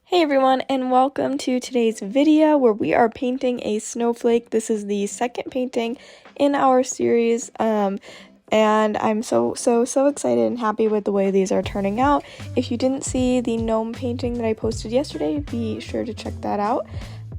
Hey everyone, and welcome to today's video where we are painting a snowflake. This is the second painting in our series, and I'm so excited and happy with the way these are turning out. If you didn't see the gnome painting that I posted yesterday, be sure to check that out.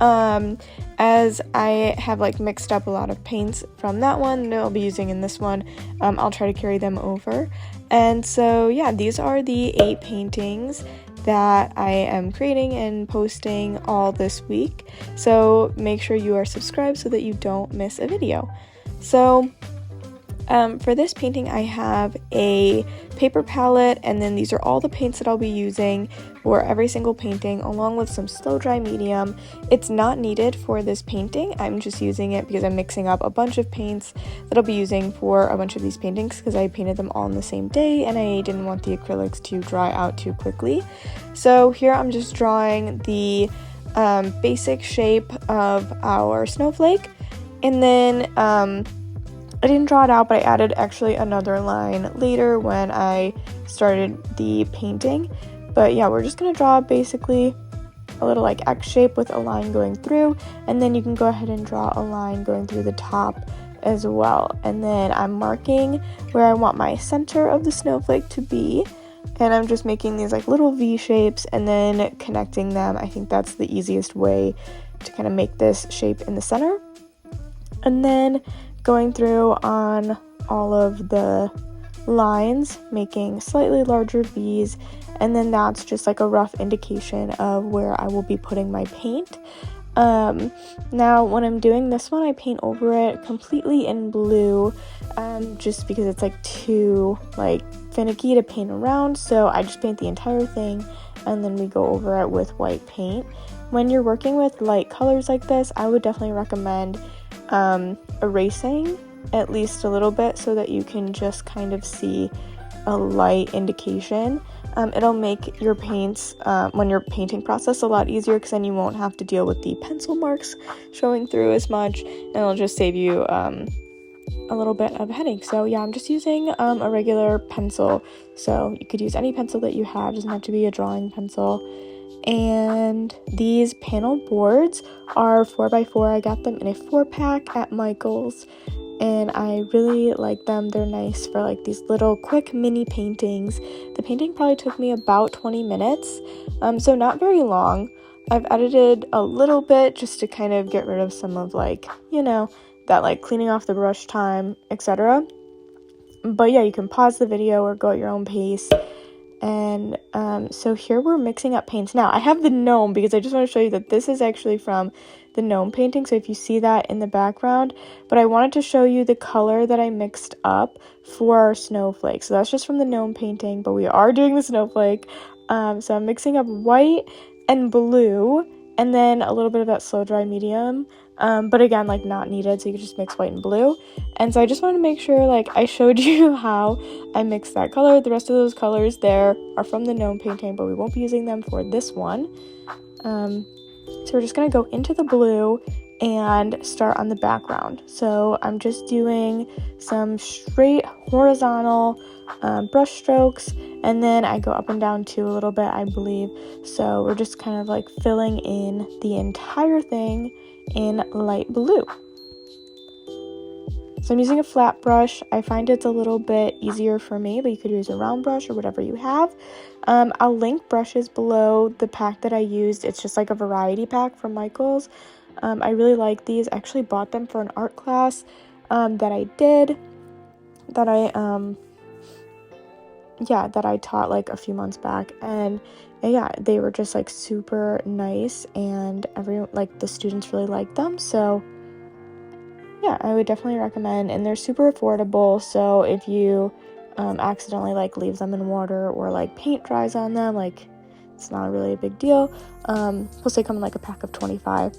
As I have mixed up a lot of paints from that one that I'll be using in this one, I'll try to carry them over. And so yeah, these are the 8 paintings that I am creating and posting all this week. So make sure you are subscribed so that you don't miss a video. So for this painting, I have a paper palette, and then these are all the paints that I'll be using for every single painting, along with some slow dry medium. It's not needed for this painting. I'm just using it because I'm mixing up a bunch of paints that I'll be using for a bunch of these paintings because I painted them all on the same day and I didn't want the acrylics to dry out too quickly. So here I'm just drawing the basic shape of our snowflake, and then I didn't draw it out, but I added actually another line later when I started the painting. But yeah, we're just going to draw basically a little X shape with a line going through, and then you can go ahead and draw a line going through the top as well. And then I'm marking where I want my center of the snowflake to be, and I'm just making these little V shapes and then connecting them. I think that's the easiest way to kind of make this shape in the center. And then going through on all of the lines, making slightly larger V's, and then that's just a rough indication of where I will be putting my paint. Now when I'm doing this one, I paint over it completely in blue, just because it's too finicky to paint around, so I just paint the entire thing and then we go over it with white paint. When you're working with light colors like this, I would definitely recommend erasing at least a little bit so that you can just kind of see a light indication. It'll make your paints when your painting process a lot easier, because then you won't have to deal with the pencil marks showing through as much, and it'll just save you a little bit of headache. So yeah, I'm just using a regular pencil, so you could use any pencil that you have, it doesn't have to be a drawing pencil. And these panel boards are 4x4. I got them in a 4-pack at Michael's, and I really like them. They're nice for these little quick mini paintings. The painting probably took me about 20 minutes, so not very long. I've edited a little bit just to kind of get rid of some of that cleaning off the brush time, etc. But yeah, you can pause the video or go at your own pace. And so here we're mixing up paints. Now I have the gnome because I just want to show you that this is actually from the gnome painting, so if you see that in the background, but I wanted to show you the color that I mixed up for our snowflake. So that's just from the gnome painting, but we are doing the snowflake. So I'm mixing up white and blue, and then a little bit of that slow dry medium, but again, not needed, so you can just mix white and blue. And so I just wanted to make sure I showed you how I mixed that color. The rest of those colors there are from the gnome painting, but we won't be using them for this one. So we're just going to go into the blue and start on the background. So I'm just doing some straight horizontal brush strokes, and then I go up and down too a little bit, I believe. So we're just kind of filling in the entire thing in light blue. So I'm using a flat brush. I find it's a little bit easier for me, but you could use a round brush or whatever you have. I'll link brushes below the pack that I used. It's just a variety pack from Michael's. I really like these. I actually bought them for an art class that I did, that I taught a few months back, and yeah, they were just super nice, and the students really liked them. So yeah, I would definitely recommend, and they're super affordable, so if you accidentally leave them in water or paint dries on them, it's not really a big deal. Plus they come in a pack of 25.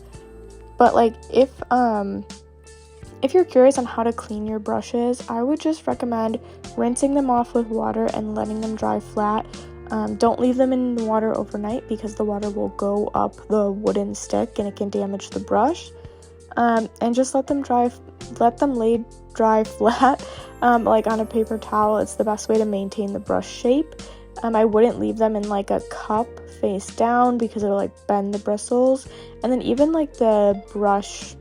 But if you're curious on how to clean your brushes, I would just recommend rinsing them off with water and letting them dry flat. Don't leave them in the water overnight, because the water will go up the wooden stick and it can damage the brush. And just let them lay dry flat, on a paper towel. It's the best way to maintain the brush shape. I wouldn't leave them in like a cup face down because it'll like bend the bristles. And then even like the brush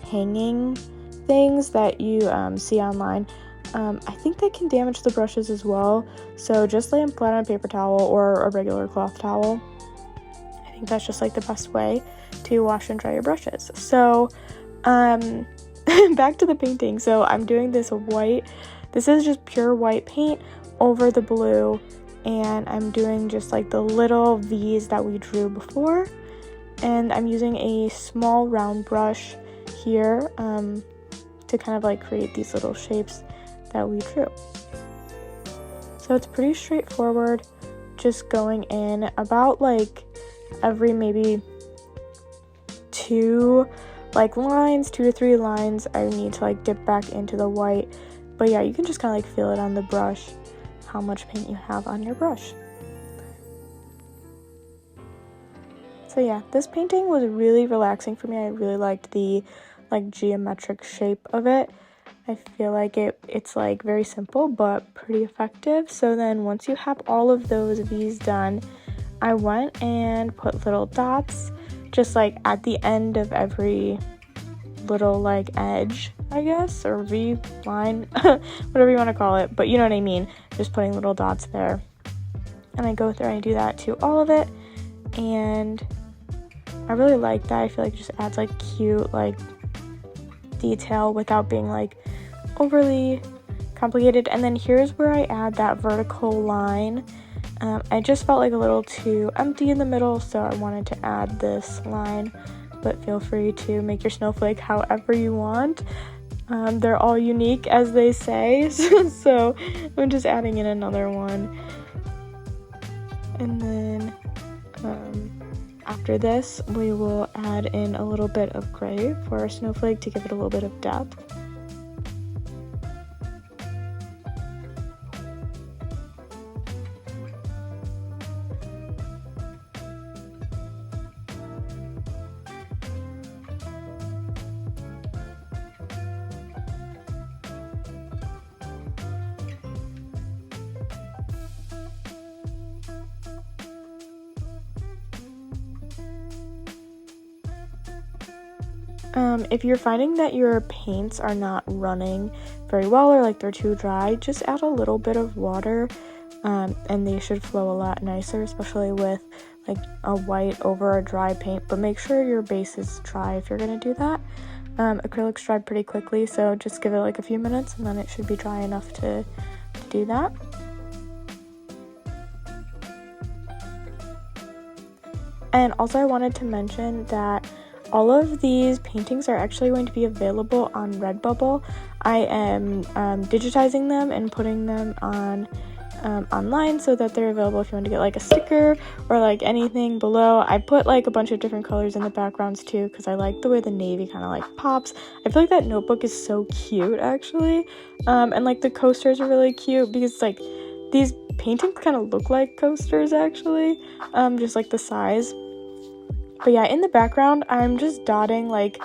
hanging things that you see online, I think they can damage the brushes as well. So just lay them flat on a paper towel or a regular cloth towel. I think that's just like the best way to wash and dry your brushes. So back to the painting. So I'm doing this white, this is just pure white paint over the blue, and I'm doing just like the little V's that we drew before, and I'm using a small round brush here to kind of like create these little shapes that we drew. So it's pretty straightforward, just going in about like every maybe 2 to 3 lines. I need to like dip back into the white, but yeah, you can just kind of like feel it on the brush how much paint you have on your brush. So yeah, this painting was really relaxing for me. I really liked the like geometric shape of it. I feel like it's like very simple but pretty effective. So then once you have all of those V's done, I went and put little dots just like at the end of every little like edge, I guess, or V line, whatever you want to call it, but you know what I mean, just putting little dots there. And I go through and I do that to all of it, and I really like that. I feel like it just adds like cute like detail without being like overly complicated. And then here's where I add that vertical line. I just felt like a little too empty in the middle, so I wanted to add this line, but feel free to make your snowflake however you want. They're all unique, as they say, so I'm just adding in another one. And then after this, we will add in a little bit of gray for our snowflake to give it a little bit of depth. If you're finding that your paints are not running very well or like they're too dry, just add a little bit of water, and they should flow a lot nicer, especially with like a white over a dry paint. But make sure your base is dry if you're gonna do that. Acrylics dry pretty quickly, so just give it like a few minutes and then it should be dry enough to do that. And also I wanted to mention that all of these paintings are actually going to be available on Redbubble. I am digitizing them and putting them on online so that they're available if you want to get like a sticker or like anything below. I put like a bunch of different colors in the backgrounds too because I like the way the navy kind of like pops. I feel like that notebook is so cute actually, and like the coasters are really cute because like these paintings kind of look like coasters actually, just like the size. But yeah, in the background, I'm just dotting like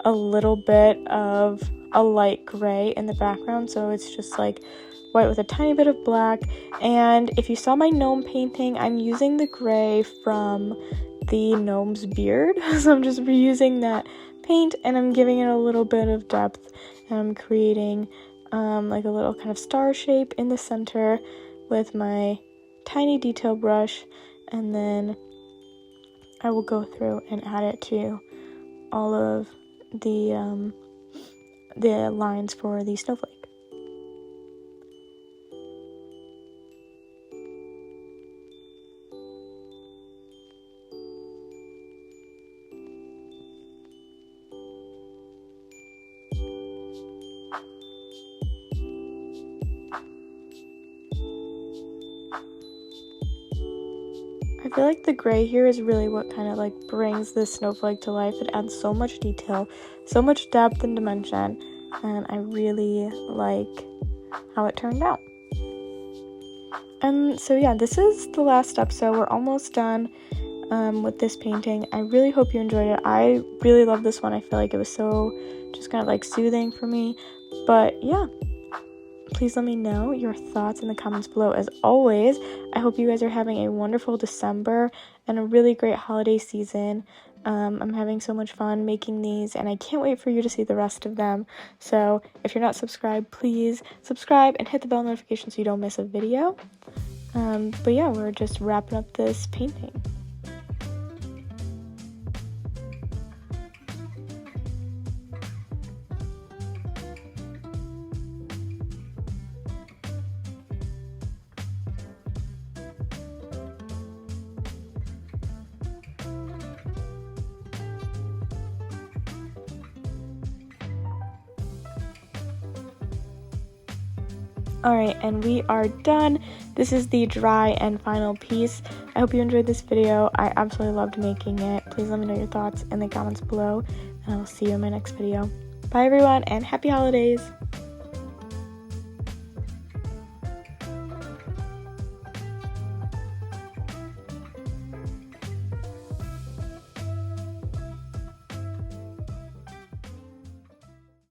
a little bit of a light gray in the background. So it's just like white with a tiny bit of black. And if you saw my gnome painting, I'm using the gray from the gnome's beard. So I'm just reusing that paint and I'm giving it a little bit of depth. And I'm creating like a little kind of star shape in the center with my tiny detail brush. And then I will go through and add it to all of the lines for the snowflake. I feel like the gray here is really what kind of like brings this snowflake to life. It adds so much detail, so much depth and dimension, and I really like how it turned out. And so yeah, this is the last step, so we're almost done with this painting. I really hope you enjoyed it. I really love this one. I feel like it was so just kind of like soothing for me. But yeah, please let me know your thoughts in the comments below. As always, I hope you guys are having a wonderful December and a really great holiday season. I'm having so much fun making these, and I can't wait for you to see the rest of them. So if you're not subscribed, please subscribe and hit the bell notification so you don't miss a video. But yeah, we're just wrapping up this painting. Alright, and we are done. This is the dry and final piece. I hope you enjoyed this video. I absolutely loved making it. Please let me know your thoughts in the comments below, and I will see you in my next video. Bye everyone, and happy holidays!